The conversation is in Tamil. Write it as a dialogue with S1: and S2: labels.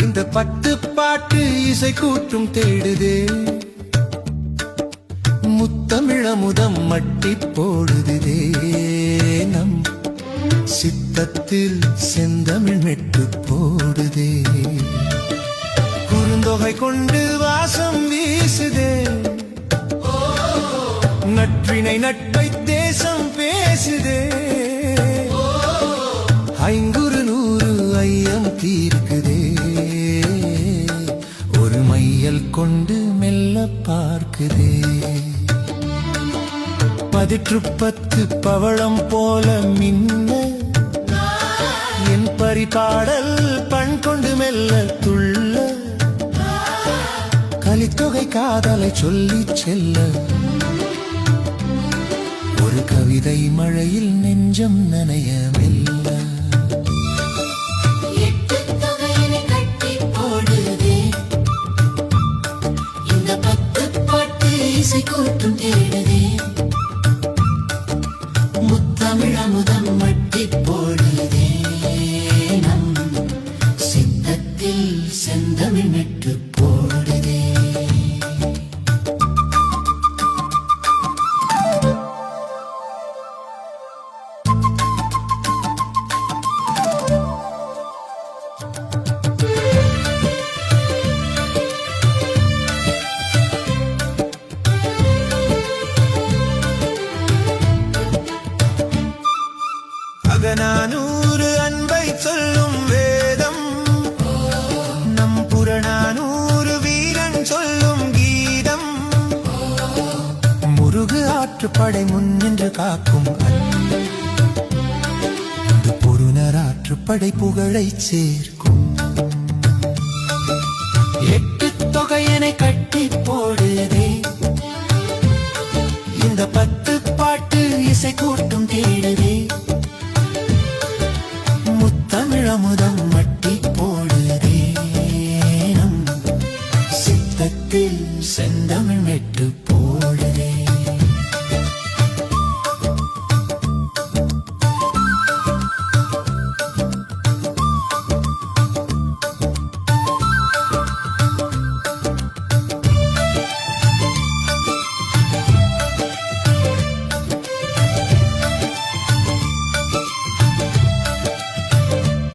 S1: இந்த பத்து பாட்டு இசை கூற்றும் தேடுதே, முத்தமிழமுதம் மட்டி போடுதே, நம் சித்தத்தில் செந்தமிழ் மெட்டு போடுதே. குறுந்தொகை கொண்டு வாசம் வீசுதே, நட்பினை நட்பை தேசம் பேசுதே. ஐங்குறு நூறு ஐயம் தீர்க்குதே, ஒரு மையல் கொண்டு மெல்ல பார்க்குதே. 10 பவளம் போல மின்ன என் பரிபாடல் பண் கொண்டு மெல்ல துள்ள, கலித்தொகை காதலை சொல்லி செல்ல, ஒரு கவிதை மழையில் நெஞ்சம் நனைய மெல்ல. இசை கூட்டும் தேடுதே, முத்தமிழமுதம் மட்டி போடுதே, நம் சித்தத்தில் செந்தமிழ் மெட்டு போடுதே. அகநானூறு அன்பை சொல்லும் வேதம், நம் புறநானூறு வீரன் சொல்லும் கீதம். முருகு ஆற்றுப்படை முன்னின்று காக்கும் பொருணர் ஆற்றுப்படை புகழை சேர்க்கும். 8 தொகையனை கட்டி போடுதே, இந்த 10 பாட்டு இசை கூட்டும் தேடுதே, முத்தமிழமுதம்